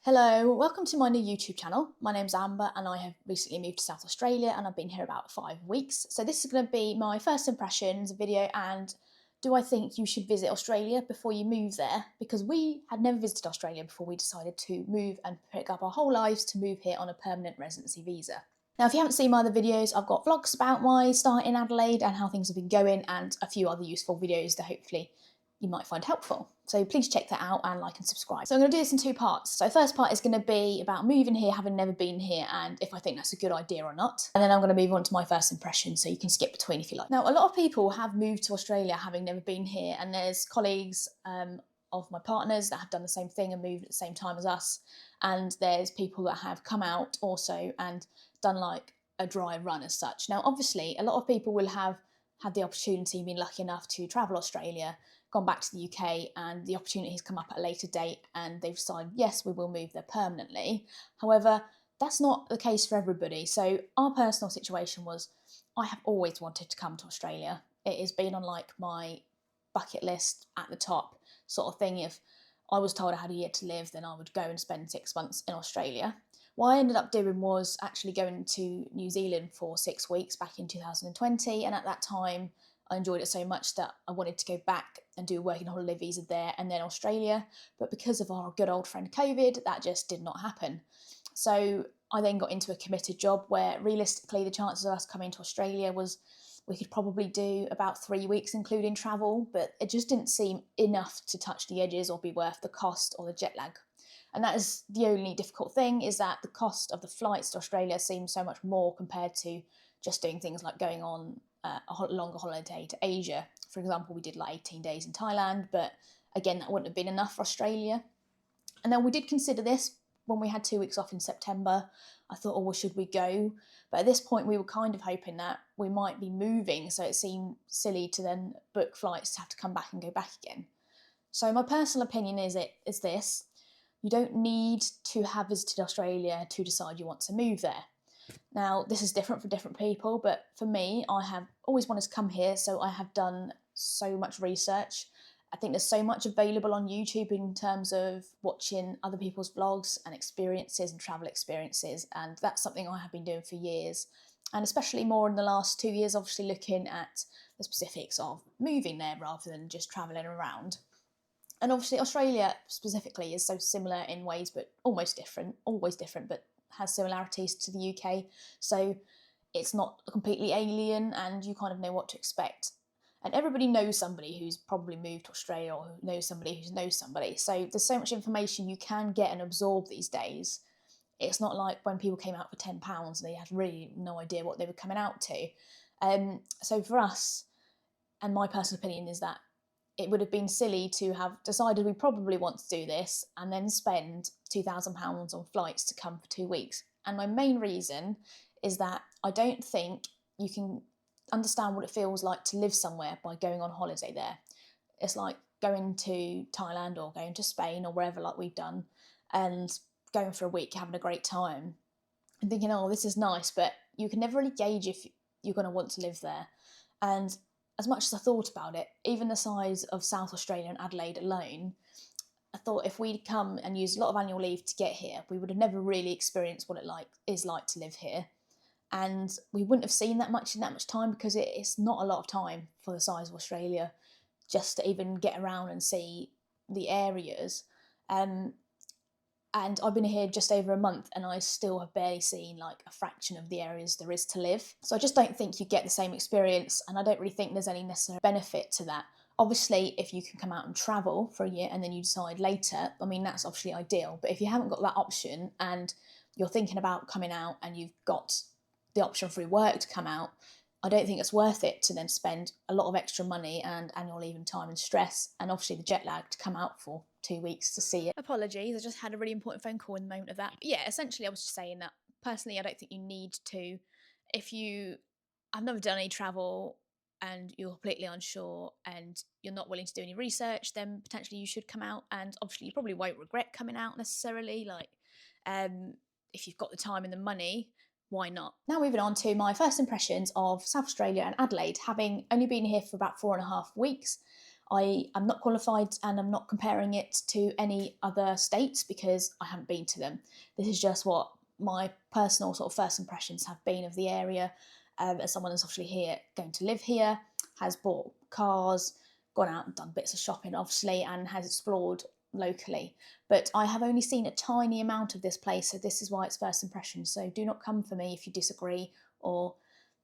Hello, welcome to my new YouTube channel. My name's Amber and I have recently moved to South Australia and I've been here about 5 weeks. So this is going to be my first impressions video and do I think you should visit Australia before you move there? Because we had never visited Australia before we decided to move and pick up our whole lives to move here on a permanent residency visa. Now, if you haven't seen my other videos, I've got vlogs about my start in Adelaide and how things have been going and a few other useful videos that hopefully you might find helpful. So please check that out and like and subscribe. So I'm going to do this in two parts. So first part is going to be about moving here, having never been here, and if I think that's a good idea or not. And then I'm going to move on to my first impression, so you can skip between if you like. Now, a lot of people have moved to Australia having never been here, and there's colleagues of my partners that have done the same thing and moved at the same time as us. And there's people that have come out also and done like a dry run as such. Now, obviously, a lot of people will have had the opportunity, been lucky enough to travel Australia, gone back to the UK, and the opportunity has come up at a later date and they've decided, yes, we will move there permanently. However, that's not the case for everybody. So our personal situation was, I have always wanted to come to Australia. It has been on like my bucket list at the top sort of thing. If I was told I had a year to live, then I would go and spend 6 months in Australia. What I ended up doing was actually going to New Zealand for 6 weeks back in 2020, and at that time I enjoyed it so much that I wanted to go back and do a working holiday visa there and then Australia, but because of our good old friend COVID, that just did not happen. So I then got into a committed job where realistically the chances of us coming to Australia was we could probably do about 3 weeks including travel, but it just didn't seem enough to touch the edges or be worth the cost or the jet lag. And that is the only difficult thing, is that the cost of the flights to Australia seems so much more compared to just doing things like going on a longer holiday to Asia. For example, we did like 18 days in Thailand, but again, that wouldn't have been enough for Australia. And then we did consider this when we had 2 weeks off in September. I thought, oh, well, should we go? But at this point, we were kind of hoping that we might be moving, so it seemed silly to then book flights to have to come back and go back again. So my personal opinion is this. You don't need to have visited Australia to decide you want to move there. Now, this is different for different people, but for me, I have always wanted to come here, so I have done so much research. I think there's so much available on YouTube in terms of watching other people's vlogs and experiences and travel experiences, and that's something I have been doing for years, and especially more in the last 2 years, obviously looking at the specifics of moving there rather than just travelling around. And obviously Australia specifically is so similar in ways, but almost different, always different, but has similarities to the UK. So it's not completely alien and you kind of know what to expect. And everybody knows somebody who's probably moved to Australia or who knows somebody who knows somebody. So there's so much information you can get and absorb these days. It's not like when people came out for £10 and they had really no idea what they were coming out to. So for us, and my personal opinion is that it would have been silly to have decided we probably want to do this and then spend £2,000 on flights to come for 2 weeks. And my main reason is that I don't think you can understand what it feels like to live somewhere by going on holiday there. It's like going to Thailand or going to Spain or wherever like we've done and going for a week, having a great time and thinking, oh, this is nice, but you can never really gauge if you're going to want to live there. And as much as I thought about it, even the size of South Australia and Adelaide alone, I thought if we'd come and use a lot of annual leave to get here, we would have never really experienced what it is like to live here. And we wouldn't have seen that much in that much time because it's not a lot of time for the size of Australia just to even get around and see the areas. And I've been here just over a month and I still have barely seen like a fraction of the areas there is to live. So I just don't think you get the same experience and I don't really think there's any necessary benefit to that. Obviously, if you can come out and travel for a year and then you decide later, I mean, that's obviously ideal. But if you haven't got that option and you're thinking about coming out and you've got the option through work to come out, I don't think it's worth it to then spend a lot of extra money and annual leave and time and stress and obviously the jet lag to come out for 2 weeks to see it. Apologies, I just had a really important phone call in the moment of that. But yeah, essentially I was just saying that personally I don't think you need to. If you have never done any travel and you're completely unsure and you're not willing to do any research, then potentially you should come out, and obviously you probably won't regret coming out necessarily. Like if you've got the time and the money, why not? Now moving on to my first impressions of South Australia and Adelaide. Having only been here for about 4.5 weeks, I am not qualified and I'm not comparing it to any other states because I haven't been to them. This is just what my personal sort of first impressions have been of the area, as someone who's obviously here, going to live here, has bought cars, gone out and done bits of shopping obviously, and has explored locally. But I have only seen a tiny amount of this place, so this is why it's first impressions. So do not come for me if you disagree or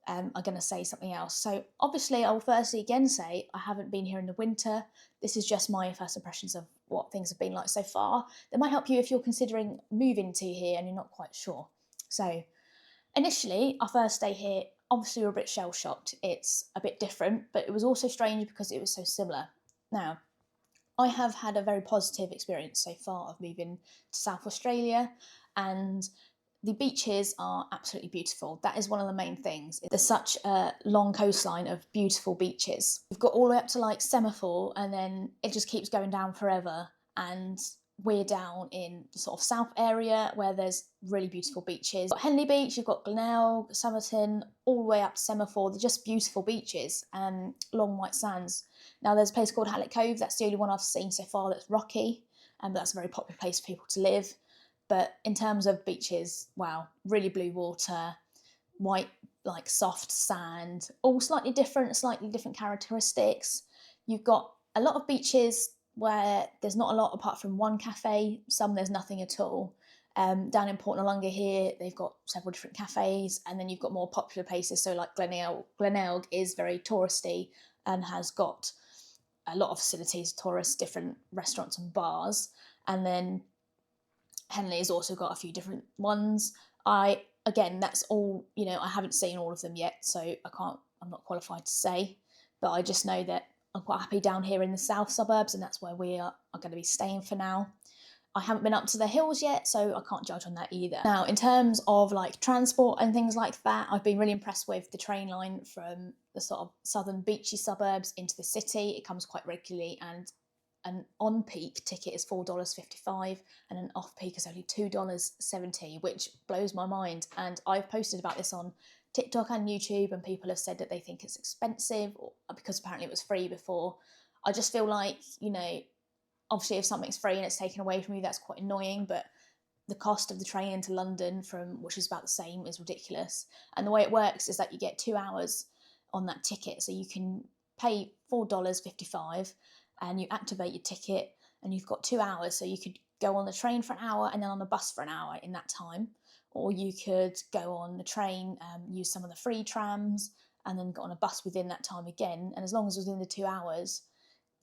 are going to say something else. So obviously I will firstly again say I haven't been here in the winter. This is just my first impressions of what things have been like so far. That might help you if you're considering moving to here and you're not quite sure. So initially, our first day here, obviously we were a bit shell-shocked. It's a bit different, but it was also strange because it was so similar. Now, I have had a very positive experience so far of moving to South Australia, and the beaches are absolutely beautiful. That is one of the main things. There's such a long coastline of beautiful beaches. We've got all the way up to like Semaphore, and then it just keeps going down forever. And we're down in the sort of south area where there's really beautiful beaches. You've got Henley Beach, you've got Glenelg, Somerton, all the way up to Semaphore. They're just beautiful beaches and long white sands. Now there's a place called Hallett Cove. That's the only one I've seen so far that's rocky, and that's a very popular place for people to live. But in terms of beaches, wow, really blue water, white, like soft sand, all slightly different characteristics. You've got a lot of beaches where there's not a lot apart from one cafe, some there's nothing at all. Down in Port Noarlunga here, they've got several different cafes, and then you've got more popular places. So like Glenelg is very touristy and has got a lot of facilities, tourists, different restaurants and bars. And then Henley's also got a few different ones. Again, that's all, I haven't seen all of them yet, so I'm not qualified to say, but I just know that I'm quite happy down here in the south suburbs, and that's where we are going to be staying for now. I haven't been up to the hills yet, so I can't judge on that either. Now, in terms of like transport and things like that, I've been really impressed with the train line from the sort of southern beachy suburbs into the city. It comes quite regularly, and an on-peak ticket is $4.55 and an off-peak is only $2.70, which blows my mind. And I've posted about this on TikTok and YouTube, and people have said that they think it's expensive because apparently it was free before. I just feel like, obviously if something's free and it's taken away from you, that's quite annoying, but the cost of the train into London, which is about the same, is ridiculous. And the way it works is that you get 2 hours on that ticket, so you can pay $4.55 and you activate your ticket and you've got 2 hours, so you could go on the train for an hour and then on the bus for an hour in that time, or you could go on the train, use some of the free trams, and then get on a bus within that time again. And as long as it's within the 2 hours,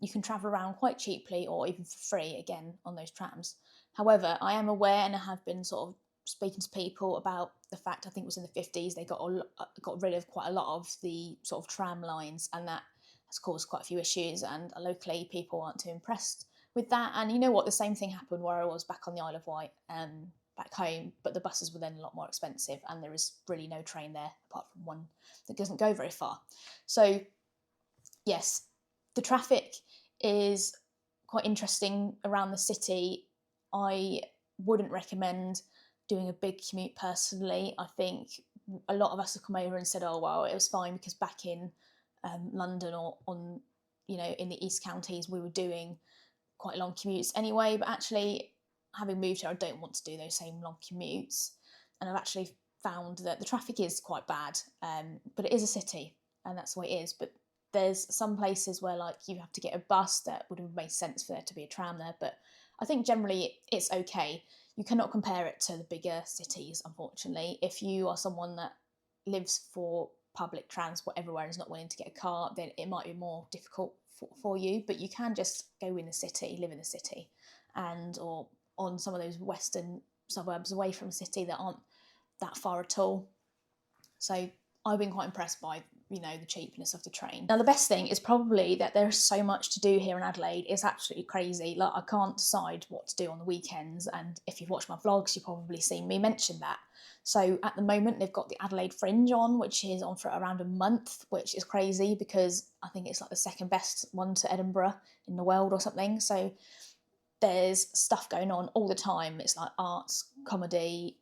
you can travel around quite cheaply or even for free again on those trams. However, I am aware, and I have been sort of speaking to people about the fact, I think it was in the 50s, they got rid of quite a lot of the sort of tram lines, and that has caused quite a few issues, and locally people aren't too impressed with that. And you know what, the same thing happened where I was back on the Isle of Wight, back home, but the buses were then a lot more expensive, and there is really no train there apart from one that doesn't go very far. So yes, the traffic is quite interesting around the city. I wouldn't recommend doing a big commute personally. I think a lot of us have come over and said, oh well, it was fine because back in London or in the East Counties we were doing quite long commutes anyway. But actually, having moved here, I don't want to do those same long commutes, and I've actually found that the traffic is quite bad, but it is a city and that's the way it is. But there's some places where like you have to get a bus that would have made sense for there to be a tram there, but I think generally it's okay. You cannot compare it to the bigger cities, unfortunately. If you are someone that lives for public transport everywhere and is not willing to get a car, then it might be more difficult for you, but you can just go in the city, live in the city, or on some of those western suburbs away from the city that aren't that far at all. So I've been quite impressed by the cheapness of the train. Now the best thing is probably that there's so much to do here in Adelaide. It's absolutely crazy. Like, I can't decide what to do on the weekends, and if you've watched my vlogs you've probably seen me mention that. So at the moment they've got the Adelaide Fringe on, which is on for around a month, which is crazy because I think it's like the second best one to Edinburgh in the world or something. So there's stuff going on all the time. It's like arts, comedy,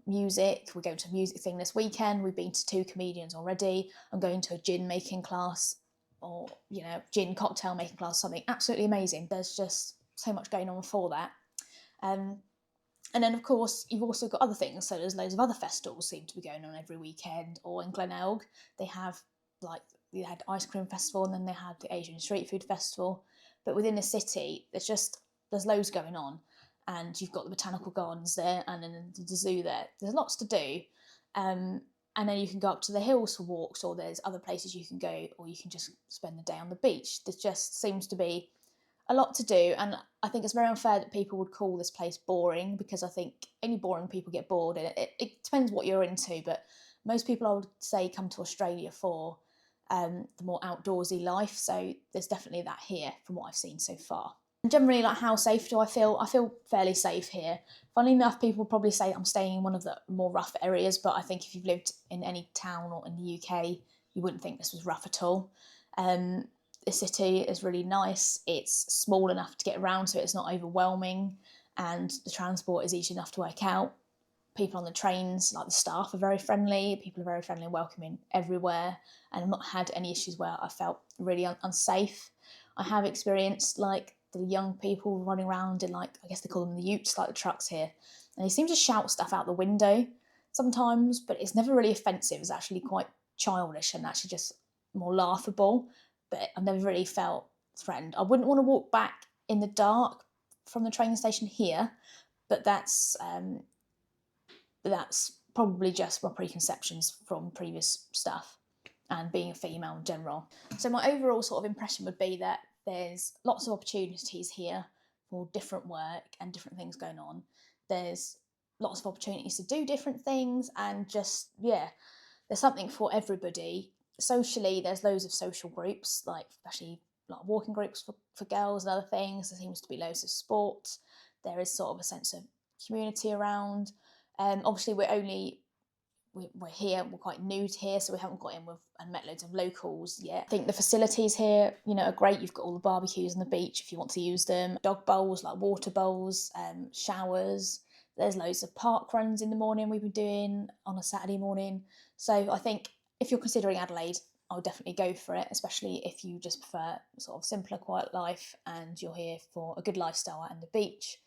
music. We're going to a music thing this weekend. We've been to 2 comedians already. I'm going to a gin making class or, you know, gin cocktail making class, something absolutely amazing. There's just so much going on for that. And then, of course, you've also got other things. So there's loads of other festivals seem to be going on every weekend. Or in Glenelg, they had ice cream festival, and then they had the Asian street food festival. But within the city, there's loads going on. And you've got the botanical gardens there, and then the zoo there. There's lots to do. And then you can go up to the hills for walks, or there's other places you can go, or you can just spend the day on the beach. There just seems to be a lot to do, and I think it's very unfair that people would call this place boring, because I think only boring people get bored. It depends what you're into, but most people, I would say, come to Australia for the more outdoorsy life, so there's definitely that here from what I've seen so far. And generally, like, how safe do I feel? I feel fairly safe here. Funnily enough, people probably say I'm staying in one of the more rough areas, but I think if you've lived in any town or in the UK, you wouldn't think this was rough at all. The city is really nice. It's small enough to get around, so it's not overwhelming, and the transport is easy enough to work out. People on the trains, like the staff, are very friendly. People are very friendly and welcoming everywhere, and I've not had any issues where I felt really unsafe. I have experienced, like, the young people running around in, like, I guess they call them the utes, like the trucks here, and they seem to shout stuff out the window sometimes, but it's never really offensive. It's actually quite childish and actually just more laughable, but I've never really felt threatened. I wouldn't want to walk back in the dark from the train station here, but that's probably just my preconceptions from previous stuff and being a female in general. So my overall sort of impression would be that there's lots of opportunities here for different work and different things going on. There's lots of opportunities to do different things, and just, yeah, there's something for everybody. Socially, there's loads of social groups, like especially like walking groups for girls and other things. There seems to be loads of sports. There is sort of a sense of community around. Obviously, we're here, we're quite new to here, so we haven't got in with and met loads of locals yet. I think the facilities here, you know, are great. You've got all the barbecues on the beach if you want to use them, dog bowls, like water bowls, showers. There's loads of park runs in the morning we've been doing on a Saturday morning. So I think if you're considering Adelaide, I would definitely go for it, especially if you just prefer sort of simpler, quiet life and you're here for a good lifestyle and the beach.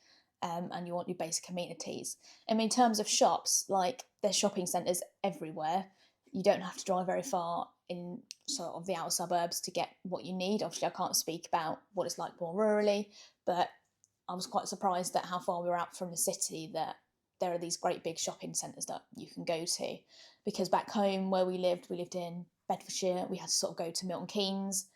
And you want your basic amenities. I mean, in terms of shops, like, there's shopping centres everywhere. You don't have to drive very far in sort of the outer suburbs to get what you need. Obviously, I can't speak about what it's like more rurally, but I was quite surprised at how far we were out from the city that there are these great big shopping centres that you can go to. Because back home where we lived in Bedfordshire, we had to sort of go to Milton Keynes.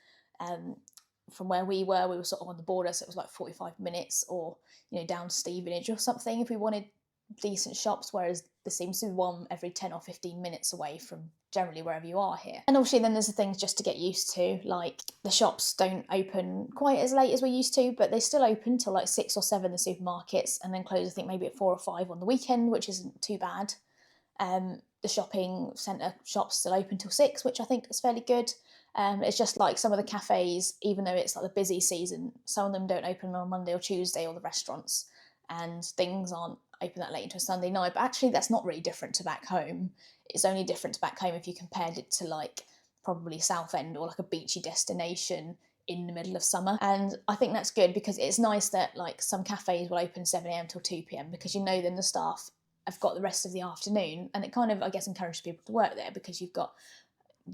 From where we were sort of on the border, so it was like 45 minutes, or, you know, down to Stevenage or something if we wanted decent shops, whereas there seems to be one every 10 or 15 minutes away from generally wherever you are here. And obviously then there's the things just to get used to, like the shops don't open quite as late as we used to, but they still open till like 6 or 7, the supermarkets, and then close I think maybe at 4 or 5 on the weekend, which isn't too bad. The shopping centre shops still open till 6, which I think is fairly good. It's just like some of the cafes, even though it's like the busy season, some of them don't open on Monday or Tuesday, or the restaurants, and things aren't open that late into a Sunday night. But actually that's not really different to back home. It's only different to back home if you compared it to like probably Southend or like a beachy destination in the middle of summer. And I think that's good, because it's nice that like some cafes will open 7 a.m. till 2 p.m, because you know then the staff have got the rest of the afternoon, and it kind of, I guess, encourages people to work there, because you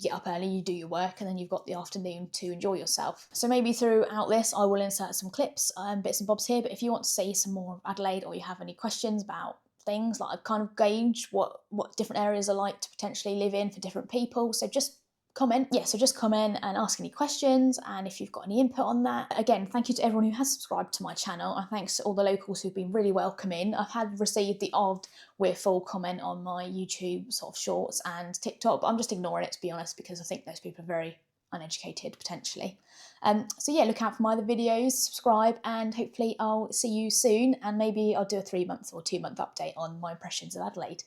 get up early, you do your work, and then you've got the afternoon to enjoy yourself. So maybe throughout this I will insert some clips and bits and bobs here, but if you want to see some more of Adelaide, or you have any questions about things, like I've kind of gauged what different areas are like to potentially live in for different people, so just comment. Yeah, so just comment and ask any questions, and if you've got any input on that. Again, thank you to everyone who has subscribed to my channel, and thanks to all the locals who've been really welcoming. I've received the odd "we're full" comment on my YouTube sort of shorts and TikTok, but I'm just ignoring it, to be honest, because I think those people are very uneducated potentially. So yeah, look out for my other videos, subscribe, and hopefully I'll see you soon, and maybe I'll do a 3-month or 2-month update on my impressions of Adelaide.